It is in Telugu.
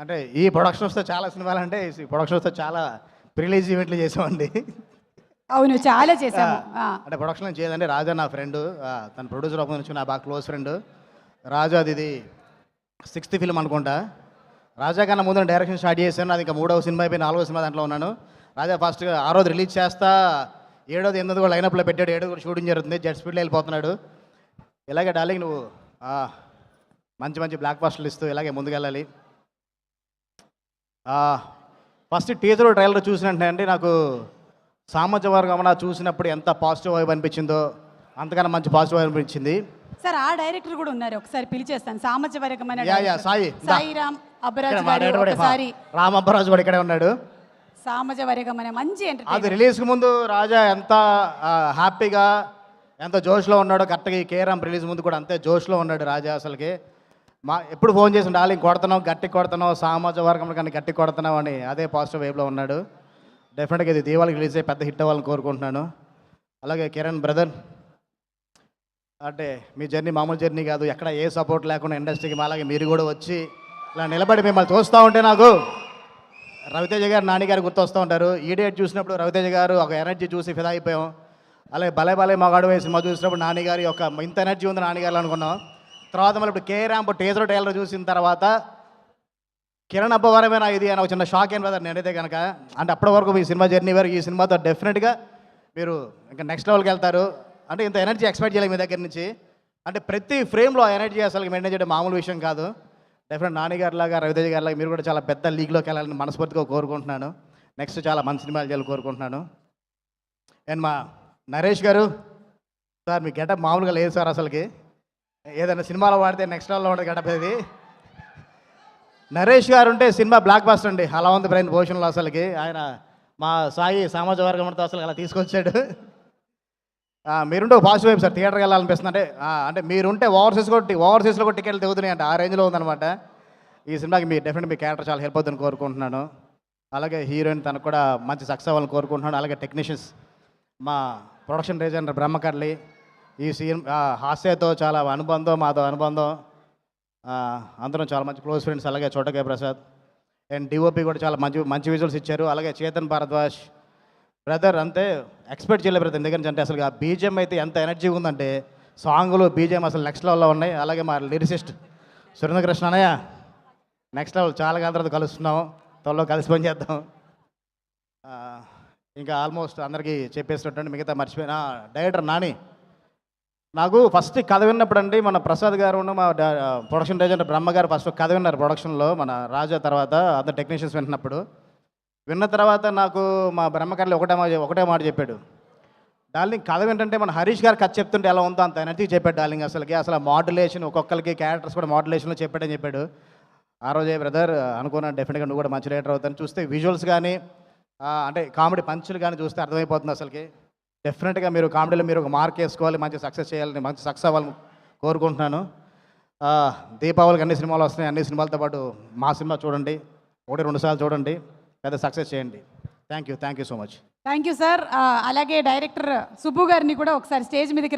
అంటే ఈ ప్రొడక్షన్స్‌తో చాలా సినిమాలంటే ఈ ప్రొడక్షన్స్‌తో చాలా ప్రీ రిలీజ్ ఈవెంట్లు చేసామండి. అవును. చాలా చేశాము. ఆ! అంటే ప్రొడక్షన్ చేయదండి. రాజా నా ఫ్రెండు. తన ప్రొడ్యూసర్ అప్పటి నుంచి నా బాగా క్లోజ్ ఫ్రెండ్. రాజాది ఇది 6థ్ ఫిల్మ్ అనుకుంటా. రాజా కన్నా ముందు డైరెక్షన్ స్టార్ట్ చేశాను. అది ఇంకా 3వ సినిమా అయిపోయి 4వ సినిమా దాంట్లో ఉన్నాను. రాజా ఫస్ట్ ఆ రోజు రిలీజ్ చేస్తా 7వ 8వ కూడా లైనప్లో పెట్టాడు. 7 కూడా షూటింగ్ జరుగుతుంది. జెట్ స్పీడ్లో వెళ్ళిపోతున్నాడు. ఇలాగే డార్లింగ్ నువ్వు మంచి మంచి బ్లాక్ బస్టర్లు ఇస్తూ ఇలాగే ముందుకెళ్ళాలి. ఫస్ట్ టీజర్ ట్రైలర్ చూసినట్టే అండి నాకు సామాజిక వర్గం చూసినప్పుడు ఎంత పాజిటివ్ వైబ్ అనిపించిందో అంతకన్నా మంచి పాజిటివ్ వైబ్ అనిపించింది. సార్ ఆ డైరెక్టర్ కూడా ఉన్నారు. ఒకసారి పిలిచేస్తాను. సామజవర్గమైన సాయి సాయిరామ్ అబ్బరాజ్ గారు ఒకసారి రామ్ అబ్బరాజ్ కూడా ఇక్కడే ఉన్నాడు. సామజవర్గమైన మంచి అది ఎంటర్టైనర్. రిలీజ్కి ముందు రాజా ఎంత హ్యాపీగా ఎంత జోష్లో ఉన్నాడో కరెక్ట్గా ఈ కేరామ్ రిలీజ్ ముందు కూడా అంతే జోష్లో ఉన్నాడు రాజా. అసలుకి ఎప్పుడు ఫోన్ చేసి డార్లింగ్ కొడుతున్నావు, గట్టి కొడుతున్నావు, సామాజిక వర్గంలో కానీ గట్టి కొడుతున్నావు అని అదే పాజిటివ్ వైబ్లో ఉన్నాడు. డెఫినెట్గా ఇది దీవాళికి రిలీజ్ అయ్యి పెద్ద హిట్ అవ్వాలని కోరుకుంటున్నాను. అలాగే కిరణ్ బ్రదర్, అంటే మీ జర్నీ మామూలు జర్నీ కాదు. ఎక్కడ ఏ సపోర్ట్ లేకుండా ఇండస్ట్రీకి అలాగే మీరు కూడా వచ్చి ఇలా నిలబడి మిమ్మల్ని చూస్తూ ఉంటే నాకు రవితేజ గారు, నాని గారు గుర్తొస్తూ ఉంటారు. ఈడియట్ చూసినప్పుడు రవితేజ గారు ఒక ఎనర్జీ చూసి ఫిదా అయిపోయాం. అలాగే భలే భలే మగాడు వేసి సినిమా చూసినప్పుడు నాని గారి ఒక ఇంత ఎనర్జీ ఉంది నాని గారు అనుకున్నాం. తర్వాత మళ్ళీ ఇప్పుడు కేరామ్ టీజర్ ట్రైలర్ చూసిన తర్వాత కిరణ్ అబ్బవరమేనా ఇది అని ఒక చిన్న షాక్ అయిన బ్రదర్ నేనైతే కనుక. అంటే అప్పటి వరకు మీ సినిమా జర్నీ వరకు ఈ సినిమాతో డెఫినెట్గా మీరు ఇంకా నెక్స్ట్ లెవెల్కి వెళ్తారు. అంటే ఇంత ఎనర్జీ ఎక్స్పెక్ట్ చేయలేదు మీ దగ్గర నుంచి. అంటే ప్రతి ఫ్రేమ్లో ఎనర్జీ అసలు మెయింటైన్ చేయడం మామూలు విషయం కాదు. డెఫినెట్ నాని గారిలాగా రవితేజ గారిలాగా మీరు కూడా చాలా పెద్ద లీగ్లోకి వెళ్ళాలని మనస్ఫూర్తిగా కోరుకుంటున్నాను. నెక్స్ట్ చాలా మంచి సినిమాలు చేయాలని కోరుకుంటున్నాను. అండ్ మా నరేష్ గారు సార్, మీ గెటప్ మామూలుగా లేదు సార్. అసలుకి ఏదైనా సినిమాలో వాడితే నెక్స్ట్ లెవెల్లో ఉంటుంది గెటప్. ఇది నరేష్ గారు ఉంటే సినిమా బ్లాక్ బస్టర్ అండి. అలా ఉంది బ్రెయిన్ భోషన్లో. అసలుకి ఆయన మా సాయి సామాజిక వర్గంతో అసలు అలా తీసుకొచ్చాడు. మీరుంటే ఒక పాజిటివ్ వైపు సార్. థియేటర్కి వెళ్ళాలనిపిస్తుంది. అంటే మీరుంటే ఓవర్సీస్లో కూడా టికెట్లు తెగుతున్నాయి అంటే ఆ రేంజ్లో ఉందన్నమాట. ఈ సినిమాకి మీ డెఫినెట్ మీ క్యారెక్టర్ చాలా హెల్ప్ అవుతుందని కోరుకుంటున్నాను. అలాగే హీరోయిన్ తనకు కూడా మంచి సక్సెస్ అవ్వాలని కోరుకుంటున్నాను. అలాగే టెక్నీషియన్స్ మా ప్రొడక్షన్ డిజైనర్ బ్రహ్మకర్లి, ఈ హాస్యతో చాలా అనుబంధం, మాతో అనుబంధం. అందరం చాలా మంచి క్లోజ్ ఫ్రెండ్స్. అలాగే చోటకే ప్రసాద్ అండ్ డిఓపి కూడా చాలా మంచి మంచి విజువల్స్ ఇచ్చారు. అలాగే చేతన్ భారద్వాజ్ బ్రదర్ అంతే ఎక్స్పెక్ట్ చేయలేదు బ్రదర్. ఎందుకంటే అంటే అసలు ఆ బీజిఎం అయితే ఎంత ఎనర్జీ ఉందంటే సాంగ్లు బీజిఎం అసలు నెక్స్ట్ లెవెల్లో ఉన్నాయి. అలాగే మా లిరిసిస్ట్ సురేంద్రకృష్ణ అన్నయ్య నెక్స్ట్ లెవెల్. చాలా కాలం తర్వాత కలుస్తున్నాము. త్వరలో కలిసి పని చేద్దాం. ఇంకా ఆల్మోస్ట్ అందరికీ చెప్పేసినట్టు మిగతా మర్చిపోయిన డైరెక్టర్ నాని. నాకు ఫస్ట్ కథ విన్నప్పుడు అండి మన ప్రసాద్ గారు మా ప్రొడక్షన్ డిజైనర్ బ్రహ్మ గారు ఫస్ట్ కథ విన్నారు ప్రొడక్షన్లో మన రాజా. తర్వాత అందరు టెక్నీషియన్స్ విన్న తర్వాత నాకు మా బ్రహ్మకర్లు ఒకటే మాట చెప్పాడు. డార్లింగ్ కథ ఏంటంటే మన హరీష్ గారు కథ చెప్తుంటే ఎలా ఉందో అంత ఎనర్జీ చెప్పాడు డార్లింగ్. అసలు మాడ్యులేషన్ ఒక్కొక్కరికి క్యారెక్టర్స్ కూడా మాడ్యులేషన్లో చెప్పాడని చెప్పాడు. ఆ రోజే బ్రదర్ అనుకున్నాను డెఫినెట్గా నువ్వు కూడా మంచి రైటర్ అవుతాను. చూస్తే విజువల్స్ కానీ అంటే కామెడీ పంచులు కానీ చూస్తే అర్థమైపోతుంది. అసలుకి డెఫినెట్గా మీరు కామెడీలో మీరు ఒక మార్క్ వేసుకోవాలి, మంచి సక్సెస్ చేయాలని, మంచి సక్సెస్ అవ్వాలని కోరుకుంటున్నాను. దీపావళికి అన్ని సినిమాలు వస్తున్నాయి. అన్ని సినిమాలతో పాటు మా సినిమా చూడండి, 1-2 సార్లు చూడండి, పెద్ద సక్సెస్ చేయండి. Thank you so much. Thank you sir. అలాగే డైరెక్టర్ సుబ్బు గారిని కూడా ఒకసారి స్టేజ్ మీదకి